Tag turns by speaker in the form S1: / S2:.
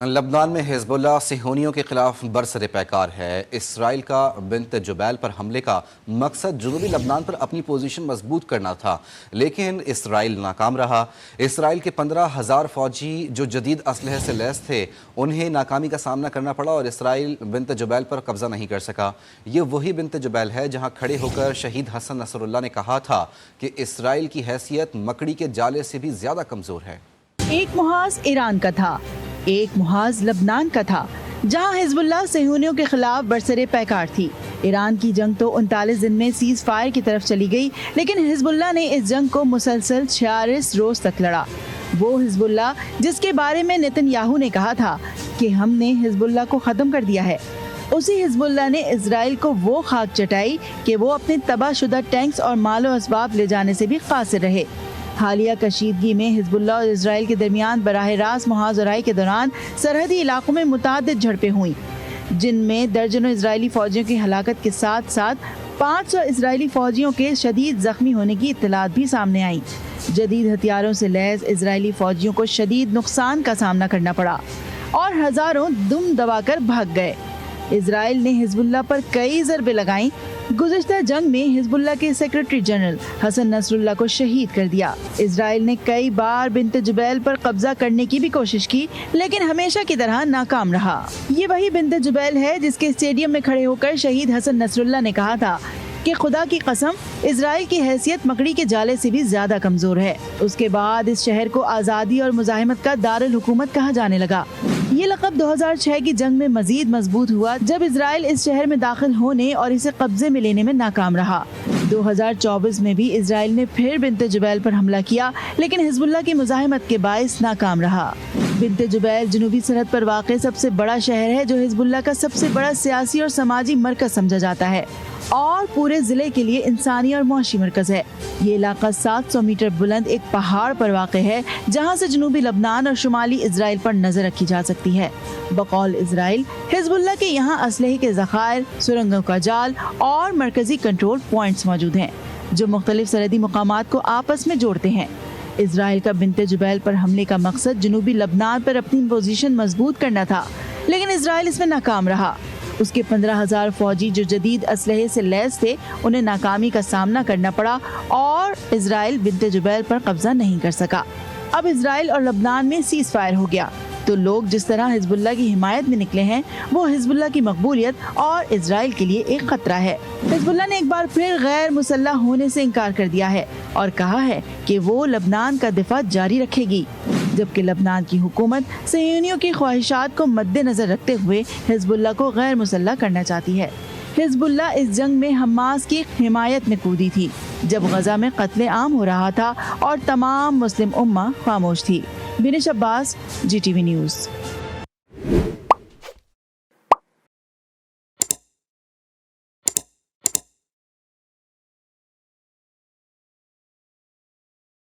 S1: لبنان میں حزب اللہ صہیونیوں کے خلاف برسر پیکار ہے۔ اسرائیل کا بنت جبیل پر حملے کا مقصد جنوبی لبنان پر اپنی پوزیشن مضبوط کرنا تھا، لیکن اسرائیل ناکام رہا۔ اسرائیل کے 15,000 فوجی جو جدید اسلحے سے لیس تھے، انہیں ناکامی کا سامنا کرنا پڑا اور اسرائیل بنت جبیل پر قبضہ نہیں کر سکا۔ یہ وہی بنت جبیل ہے جہاں کھڑے ہو کر شہید حسن نصر اللہ نے کہا تھا کہ اسرائیل کی حیثیت مکڑی کے جالے سے بھی زیادہ کمزور ہے۔
S2: ایک محاذ ایران کا تھا، ایک محاذ لبنان کا تھا، جہاں حزب اللہ صہیونیوں کے خلاف برسر پیکار تھی۔ ایران کی جنگ تو 39 دن میں سیز فائر کی طرف چلی گئی، لیکن حزب اللہ نے اس جنگ کو مسلسل 46 روز تک لڑا۔ وہ حزب اللہ جس کے بارے میں نتن یاہو نے کہا تھا کہ ہم نے حزب اللہ کو ختم کر دیا ہے، اسی حزب اللہ نے اسرائیل کو وہ خاک چٹائی کہ وہ اپنے تباہ شدہ ٹینکس اور مال و اسباب لے جانے سے بھی قاصر رہے۔ حالیہ کشیدگی میں حزب اللہ اور اسرائیل کے درمیان براہ راست محاذرائی کے دوران سرحدی علاقوں میں متعدد جھڑپیں ہوئیں، جن میں درجنوں اسرائیلی فوجیوں کی ہلاکت کے ساتھ ساتھ 500 اسرائیلی فوجیوں کے شدید زخمی ہونے کی اطلاعات بھی سامنے آئیں۔ جدید ہتھیاروں سے لیس اسرائیلی فوجیوں کو شدید نقصان کا سامنا کرنا پڑا اور ہزاروں دم دبا کر بھاگ گئے۔ اسرائیل نے حزب اللہ پر کئی ضربیں لگائیں۔ گزشتہ جنگ میں حزب اللہ کے سیکرٹری جنرل حسن نصر اللہ کو شہید کر دیا۔ اسرائیل نے کئی بار بنت جبیل پر قبضہ کرنے کی بھی کوشش کی، لیکن ہمیشہ کی طرح ناکام رہا۔ یہ وہی بنت جبیل ہے جس کے اسٹیڈیم میں کھڑے ہو کر شہید حسن نصر اللہ نے کہا تھا کہ خدا کی قسم اسرائیل کی حیثیت مکڑی کے جالے سے بھی زیادہ کمزور ہے۔ اس کے بعد اس شہر کو آزادی اور مزاحمت کا دارالحکومت کہا جانے لگا۔ یہ لقب 2006 کی جنگ میں مزید مضبوط ہوا جب اسرائیل اس شہر میں داخل ہونے اور اسے قبضے میں لینے میں ناکام رہا۔ 2024 میں بھی اسرائیل نے پھر بنت جبیل پر حملہ کیا، لیکن حزب اللہ کی مزاحمت کے باعث ناکام رہا۔ بنت جبیل جنوبی سرحد پر واقع سب سے بڑا شہر ہے جو حزب اللہ کا سب سے بڑا سیاسی اور سماجی مرکز سمجھا جاتا ہے اور پورے ضلع کے لیے انسانی اور معاشی مرکز ہے۔ یہ علاقہ 700 میٹر بلند ایک پہاڑ پر واقع ہے جہاں سے جنوبی لبنان اور شمالی اسرائیل پر نظر رکھی جا سکتی ہے۔ بقول اسرائیل، حزب اللہ کے یہاں اسلحے کے ذخائر، سرنگوں کا جال اور مرکزی کنٹرول پوائنٹس موجود ہیں جو مختلف سرحدی مقامات کو آپس میں جوڑتے ہیں۔ اسرائیل کا بنت جبیل پر حملے کا مقصد جنوبی لبنان پر اپنی پوزیشن مضبوط کرنا تھا، لیکن اسرائیل اس میں ناکام رہا۔ اس کے 15,000 فوجی جو جدید اسلحے سے لیس تھے، انہیں ناکامی کا سامنا کرنا پڑا اور اسرائیل بنت جبیل پر قبضہ نہیں کر سکا۔ اب اسرائیل اور لبنان میں سیز فائر ہو گیا تو لوگ جس طرح حزب اللہ کی حمایت میں نکلے ہیں، وہ حزب اللہ کی مقبولیت اور اسرائیل کے لیے ایک خطرہ ہے۔ حزب اللہ نے ایک بار پھر غیر مسلح ہونے سے انکار کر دیا ہے اور کہا ہے کہ وہ لبنان کا دفاع جاری رکھے گی، جبکہ لبنان کی حکومت صہیونیوں کی خواہشات کو مد نظر رکھتے ہوئے حزب اللہ کو غیر مسلح کرنا چاہتی ہے۔ حزب اللہ اس جنگ میں حماس کی حمایت میں کودی تھی جب غزہ میں قتل عام ہو رہا تھا اور تمام مسلم امہ خاموش تھی۔ بنش عباس، GTV نیوز۔